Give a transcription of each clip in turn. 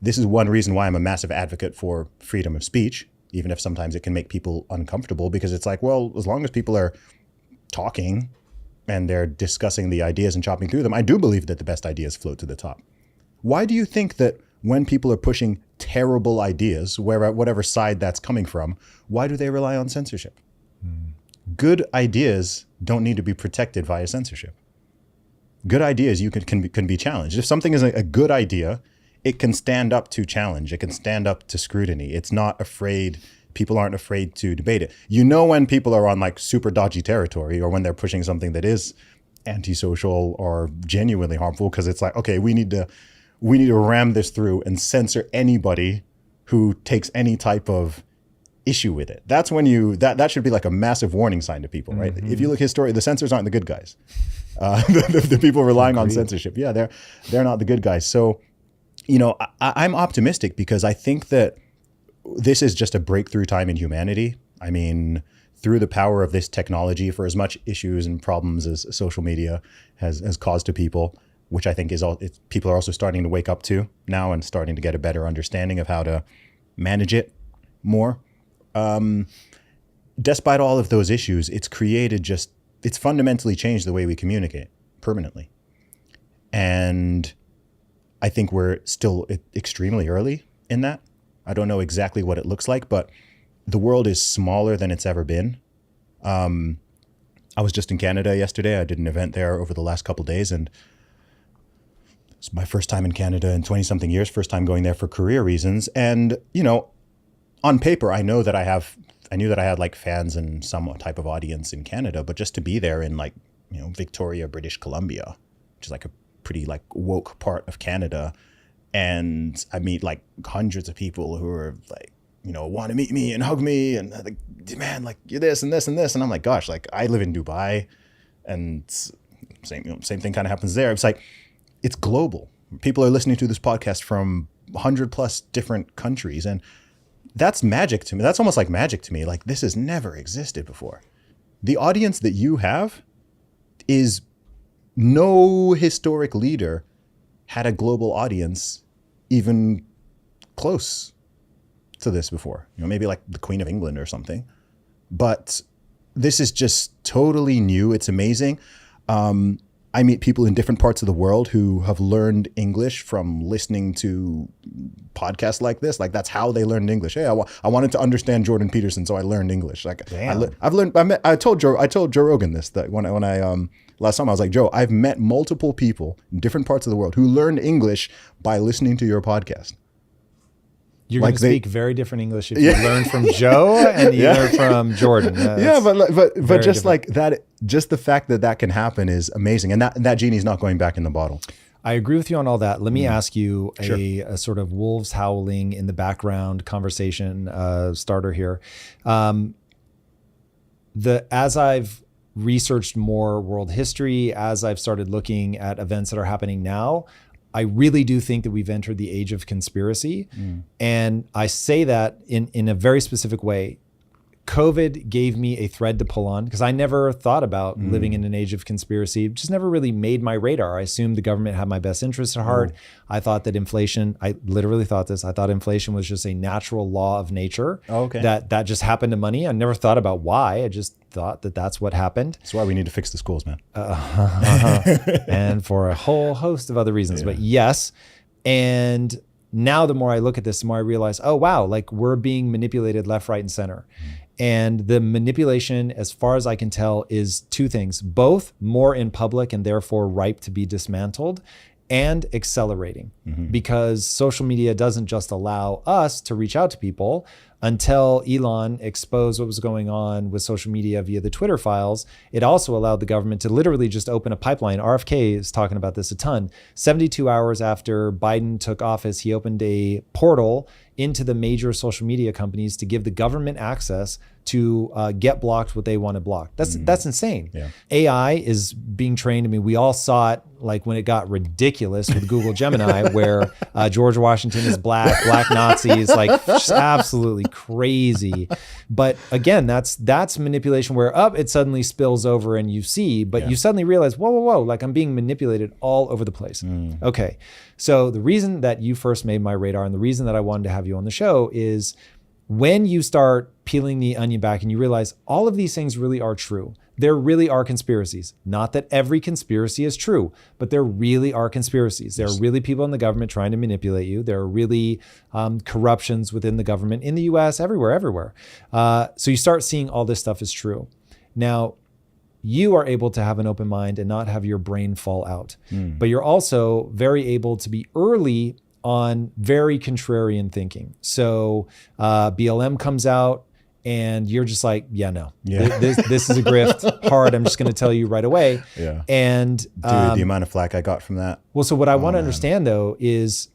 this is one reason why I'm a massive advocate for freedom of speech, even if sometimes it can make people uncomfortable, because it's like, well, as long as people are talking and they're discussing the ideas and chopping through them, I do believe that the best ideas float to the top. Why do you think that when people are pushing terrible ideas, whatever side that's coming from, why do they rely on censorship? Good ideas don't need to be protected via censorship. Good ideas can be challenged. If something is a good idea, it can stand up to challenge. It can stand up to scrutiny. It's not afraid. People aren't afraid to debate it. You know when people are on like super dodgy territory, or when they're pushing something that is antisocial or genuinely harmful, because it's like, okay, we need to ram this through and censor anybody who takes any type of issue with it. That's when that should be like a massive warning sign to people, right? If you look historically, the censors aren't the good guys. The people relying on censorship, they're not the good guys. So, I'm optimistic because I think that this is just a breakthrough time in humanity. I mean, through the power of this technology, for as much issues and problems as social media has caused to people, which I think people are also starting to wake up to now and starting to get a better understanding of how to manage it more. Despite all of those issues, it's fundamentally changed the way we communicate permanently. And I think we're still extremely early in that. I don't know exactly what it looks like, but the world is smaller than it's ever been. I was just in Canada yesterday. I did an event there over the last couple of days, and it's my first time in Canada in 20 something years, first time going there for career reasons. And, on paper, I knew that I had like fans and some type of audience in Canada, but just to be there in like, Victoria, British Columbia, which is like a pretty like woke part of Canada. And I meet like hundreds of people who are like, want to meet me and hug me and like, man, like you're this and this and this. And I'm like, gosh, like I live in Dubai, and same thing kind of happens there. It's like, it's global. People are listening to this podcast from 100 plus different countries. And that's magic to me. That's almost like magic to me. Like this has never existed before. The audience that you have is no historic leader had a global audience even close to this before. Maybe like the Queen of England or something. But this is just totally new. It's amazing. I meet people in different parts of the world who have learned English from listening to podcasts like this. Like that's how they learned English. Hey, I wanted to understand Jordan Peterson, so I learned English. Like I told Joe Rogan this, that when I last time I was like, Joe, I've met multiple people in different parts of the world who learned English by listening to your podcast. You're like going to speak very different English if you learn from Joe and you learn from Jordan. But just different. Like that, just the fact that can happen is amazing. And that genie's not going back in the bottle. I agree with you on all that. Let me ask you a sort of wolves howling in the background conversation starter here. As I've researched more world history, as I've started looking at events that are happening now, I really do think that we've entered the age of conspiracy. And I say that in a very specific way. COVID gave me a thread to pull on because I never thought about living in an age of conspiracy. It just never really made my radar. I assumed the government had my best interest at heart. I thought that inflation, I literally thought this, I thought inflation was just a natural law of nature. That just happened to money. I never thought about why. I just thought that that's what happened. That's why we need to fix the schools, man. And for a whole host of other reasons, but yes. And now the more I look at this, the more I realize, oh, wow, like we're being manipulated left, right, and center. And the manipulation, as far as I can tell, is two things, both more in public and therefore ripe to be dismantled, and accelerating, because social media doesn't just allow us to reach out to people. Until Elon exposed what was going on with social media via the Twitter files, it also allowed the government to literally just open a pipeline. RFK is talking about this a ton. 72 hours after Biden took office, he opened a portal into the major social media companies to give the government access to get blocked what they want to block. That's insane. AI is being trained. I mean, we all saw it like when it got ridiculous with Google Gemini, where George Washington is black Nazis, like just absolutely crazy. But again, that's manipulation where it suddenly spills over and you see, but you suddenly realize, whoa, like I'm being manipulated all over the place. Okay. So the reason that you first made my radar and the reason that I wanted to have you on the show is when you start peeling the onion back and you realize all of these things really are true. There really are conspiracies. Not that every conspiracy is true, but there really are conspiracies. There are really people in the government trying to manipulate you. There are really corruptions within the government in the US, everywhere. So you start seeing all this stuff is true. Now, you are able to have an open mind and not have your brain fall out. But you're also very able to be early on very contrarian thinking. So BLM comes out and you're just like, this is a grift, hard. I'm just going to tell you right away. Yeah. And dude, the amount of flack I got from that. Well, so what I want to understand though is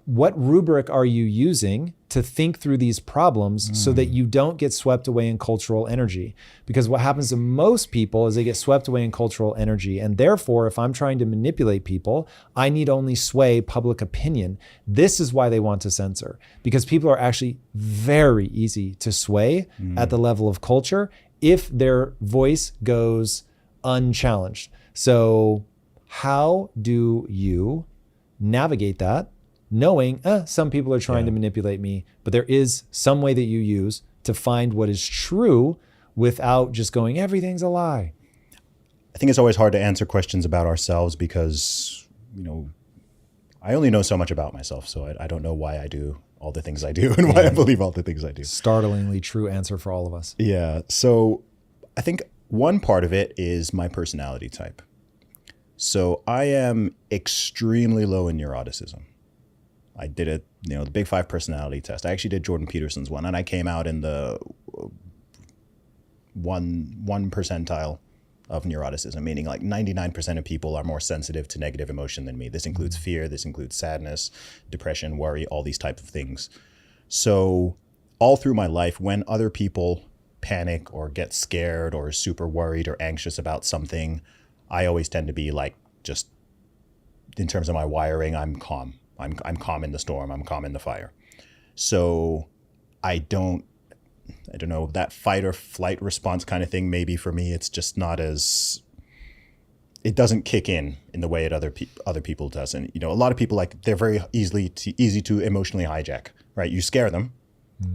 what rubric are you using to think through these problems so that you don't get swept away in cultural energy? Because what happens to most people is they get swept away in cultural energy. And therefore, if I'm trying to manipulate people, I need only sway public opinion. This is why they want to censor, because people are actually very easy to sway at the level of culture if their voice goes unchallenged. So how do you navigate that? Knowing some people are trying to manipulate me, but there is some way that you use to find what is true without just going, everything's a lie. I think it's always hard to answer questions about ourselves because, I only know so much about myself. So I don't know why I do all the things I do and why I believe all the things I do. Startlingly true answer for all of us. Yeah. So I think one part of it is my personality type. So I am extremely low in neuroticism. I did it, the Big 5 personality test. I actually did Jordan Peterson's one, and I came out in the one percentile of neuroticism, meaning like 99% of people are more sensitive to negative emotion than me. This includes fear, this includes sadness, depression, worry, all these types of things. So all through my life, when other people panic or get scared or super worried or anxious about something, I always tend to be like, just in terms of my wiring, I'm calm. I'm calm in the storm. I'm calm in the fire. So I don't know, that fight or flight response kind of thing. Maybe for me, it's just not as, it doesn't kick in the way it other people does. And, a lot of people, like, they're very easy to emotionally hijack, right? You scare them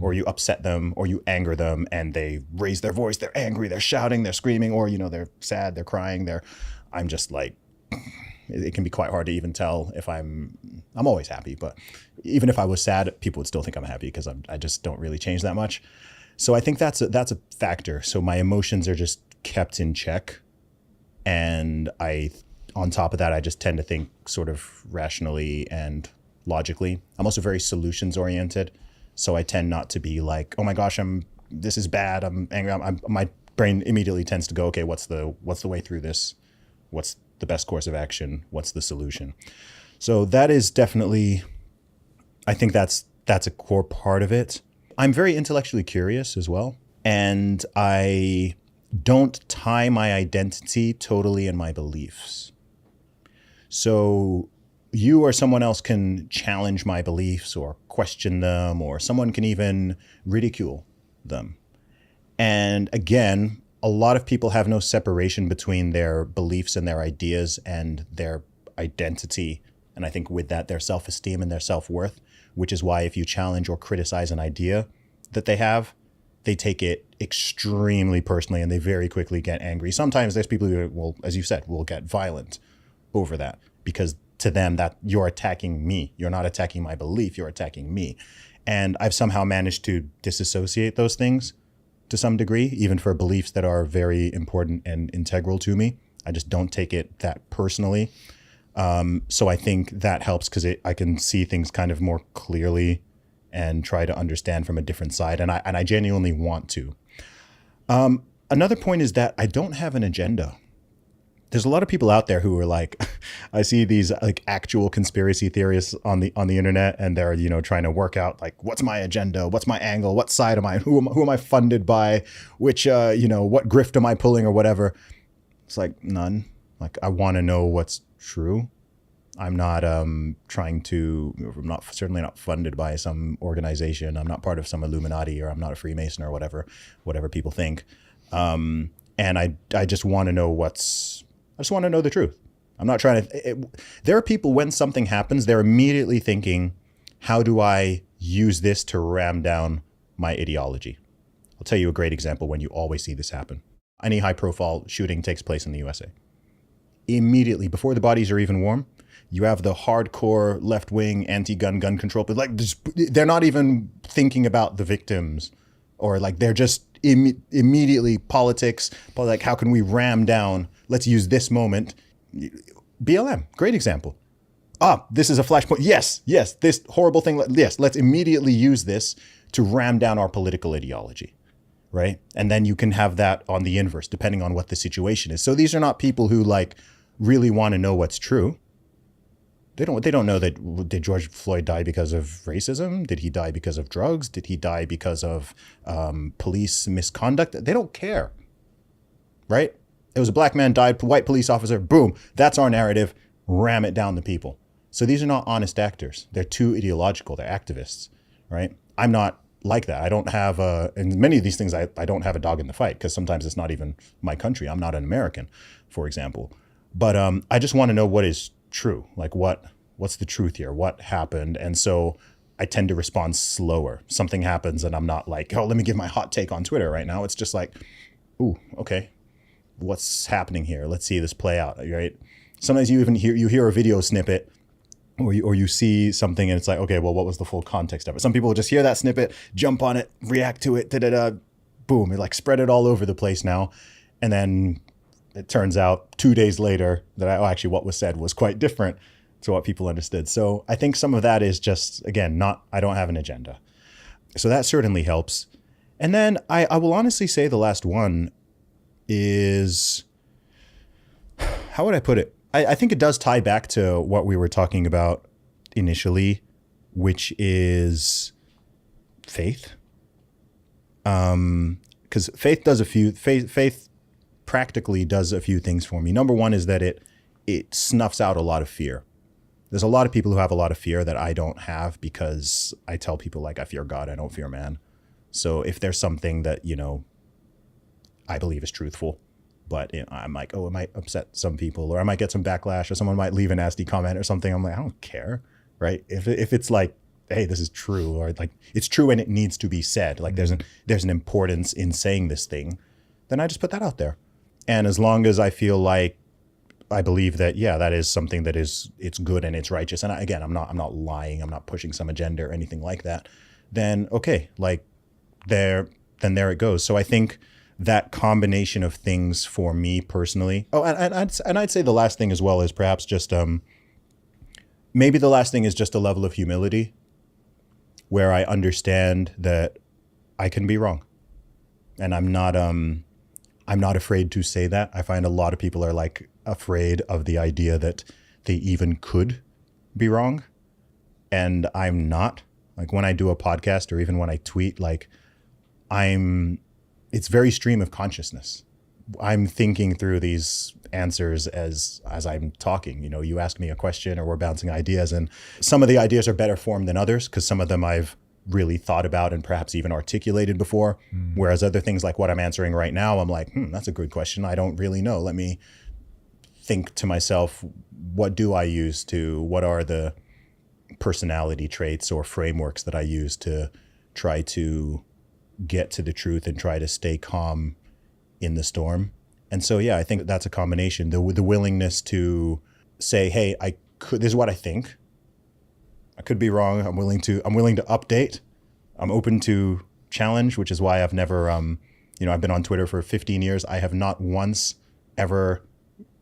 or you upset them or you anger them and they raise their voice. They're angry, they're shouting, they're screaming, or, they're sad, they're crying. I'm just like, it can be quite hard to even tell if I'm always happy, but even if I was sad, people would still think I'm happy because I just don't really change that much. So I think that's a factor. So my emotions are just kept in check. And on top of that, I just tend to think sort of rationally and logically. I'm also very solutions oriented. So I tend not to be like, oh my gosh, this is bad, I'm angry. My brain immediately tends to go, okay, what's the way through this? What's the best course of action? What's the solution? So that is definitely, I think that's a core part of it. I'm very intellectually curious as well. And I don't tie my identity totally in my beliefs. So you or someone else can challenge my beliefs or question them, or someone can even ridicule them. And again, a lot of people have no separation between their beliefs and their ideas and their identity. And I think with that, their self-esteem and their self-worth, which is why if you challenge or criticize an idea that they have, they take it extremely personally and they very quickly get angry. Sometimes there's people who will, as you said, will get violent over that because to them that you're attacking me. You're not attacking my belief, you're attacking me. And I've somehow managed to disassociate those things to some degree, even for beliefs that are very important and integral to me. I just don't take it that personally. So I think that helps because I can see things kind of more clearly and try to understand from a different side. And I genuinely want to. Another point is that I don't have an agenda. There's a lot of people out there who are like, I see these like actual conspiracy theorists on the internet, and they're, trying to work out like, what's my agenda? What's my angle? What side am I? Who am I funded by? Which, what grift am I pulling or whatever? It's like none. Like, I want to know what's true. I'm not certainly not funded by some organization. I'm not part of some Illuminati, or I'm not a Freemason, or whatever people think. And I just want to know the truth. I'm not trying to, there are people, when something happens, they're immediately thinking, how do I use this to ram down my ideology? I'll tell you a great example when you always see this happen. Any high profile shooting takes place in the USA. Immediately, before the bodies are even warm, you have the hardcore left-wing anti-gun gun control, but like they're not even thinking about the victims, or like they're just immediately politics, but like, how can we ram down? Let's use this moment. BLM, great example. This is a flashpoint. Yes, this horrible thing. Yes, let's immediately use this to ram down our political ideology, right? And then you can have that on the inverse, depending on what the situation is. So these are not people who like really want to know what's true. They don't know that, did George Floyd die because of racism? Did he die because of drugs? Did he die because of police misconduct? They don't care, right? It was a black man died, white police officer, boom. That's our narrative. Ram it down the people. So these are not honest actors. They're too ideological. They're activists, right? I'm not like that. I don't have in many of these things, I don't have a dog in the fight, because sometimes it's not even my country. I'm not an American, for example. But I just want to know what is true. Like what's the truth here? What happened? And so I tend to respond slower. Something happens and I'm not like, oh, let me give my hot take on Twitter right now. It's just like, ooh, okay, what's happening here? Let's see this play out, right? Sometimes you even hear a video snippet, or you see something and it's like, okay, well, what was the full context of it? Some people will just hear that snippet, jump on it, react to it, boom, it like spread it all over the place now. And then it turns out 2 days later that actually what was said was quite different to what people understood. So I think some of that is just, again, I don't have an agenda. So that certainly helps. And then I will honestly say the last one is, how would I put it? I think it does tie back to what we were talking about initially, which is faith. Because faith practically does a few things for me. Number one is that it snuffs out a lot of fear. There's a lot of people who have a lot of fear that I don't have, because I tell people, like, I fear God, I don't fear man. So if there's something that, I believe is truthful, but I'm like, oh, it might upset some people, or I might get some backlash, or someone might leave a nasty comment or something. I'm like, I don't care, right? If it's like, hey, this is true, or like it's true and it needs to be said, like there's an importance in saying this thing, then I just put that out there. And as long as I feel like I believe that, yeah, that is something that it's good and it's righteous, and again, I'm not lying, I'm not pushing some agenda or anything like that, then okay, like there it goes. So I think that combination of things for me personally. Oh, and I'd say the last thing as well is perhaps just maybe the last thing is just a level of humility, where I understand that I can be wrong, and I'm not afraid to say that. I find a lot of people are like afraid of the idea that they even could be wrong, and I'm not. Like when I do a podcast or even when I tweet, like it's very stream of consciousness. I'm thinking through these answers as I'm talking. You ask me a question or we're bouncing ideas, and some of the ideas are better formed than others, because some of them I've really thought about and perhaps even articulated before. Whereas other things, like what I'm answering right now, I'm like, that's a good question. I don't really know. Let me think to myself, what are the personality traits or frameworks that I use to try to get to the truth and try to stay calm in the storm. And so, yeah, I think that's a combination. The willingness to say, hey, this is what I think. I could be wrong. I'm willing to update. I'm open to challenge, which is why I've never, I've been on Twitter for 15 years. I have not once ever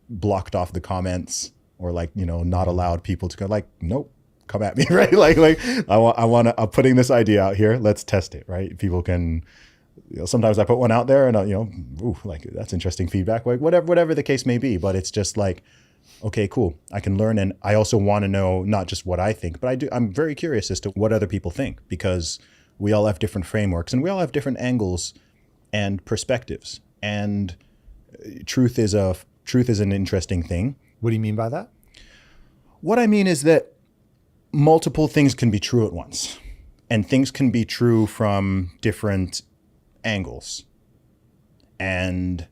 blocked off the comments or not allowed people to go like, nope, come at me, right? I'm putting this idea out here. Let's test it, right? People can, sometimes I put one out there and that's interesting feedback, like whatever the case may be. But it's just like, okay, cool. I can learn. And I also want to know not just what I think, but I'm very curious as to what other people think, because we all have different frameworks and we all have different angles and perspectives. And truth is an interesting thing. What do you mean by that? What I mean is that multiple things can be true at once, and things can be true from different angles. And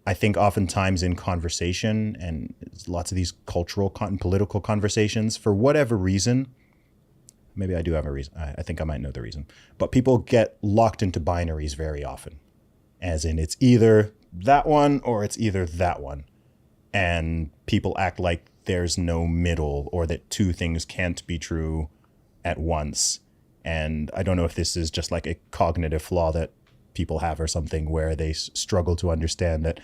I think oftentimes in conversation and lots of these cultural and political conversations, for whatever reason, maybe I do have a reason. I think I might know the reason. But people get locked into binaries very often, as in it's either that one or it's either that one. And people act like there's no middle, or that two things can't be true at once. And I don't know if this is just like a cognitive flaw that people have or something, where they struggle to understand that,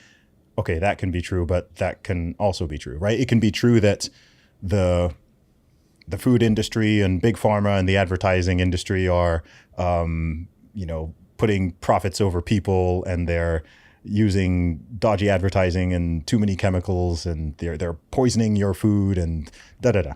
okay, that can be true, but that can also be true, right? It can be true that the food industry and big pharma and the advertising industry are, putting profits over people, and they're using dodgy advertising and too many chemicals, and they're poisoning your food and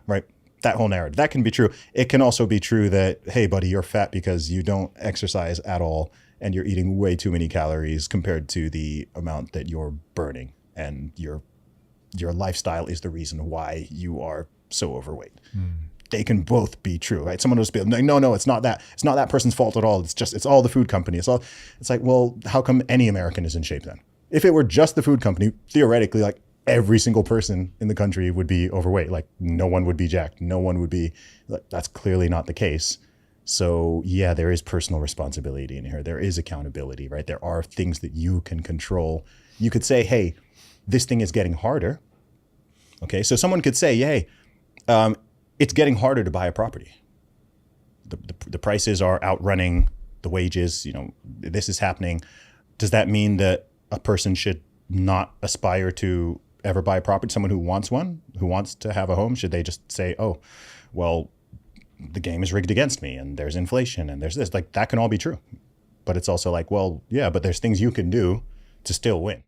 right? That whole narrative, that can be true. It can also be true that, hey, buddy, you're fat because you don't exercise at all, and you're eating way too many calories compared to the amount that you're burning, and your lifestyle is the reason why you are so overweight. They can both be true, right? Someone will just be like, no, it's not that. It's not that person's fault at all. It's all the food company. It's like, well, how come any American is in shape then? If it were just the food company, theoretically, like every single person in the country would be overweight. Like no one would be jacked. No one would be, like, that's clearly not the case. So yeah, there is personal responsibility in here. There is accountability, right? There are things that you can control. You could say, hey, this thing is getting harder. Okay, so someone could say, hey, it's getting harder to buy a property. The prices are outrunning the wages. This is happening. Does that mean that a person should not aspire to ever buy a property? Someone who wants one, who wants to have a home, should they just say, oh, well, the game is rigged against me, and there's inflation, and there's this? Like, that can all be true. But it's also like, well, yeah, but there's things you can do to still win.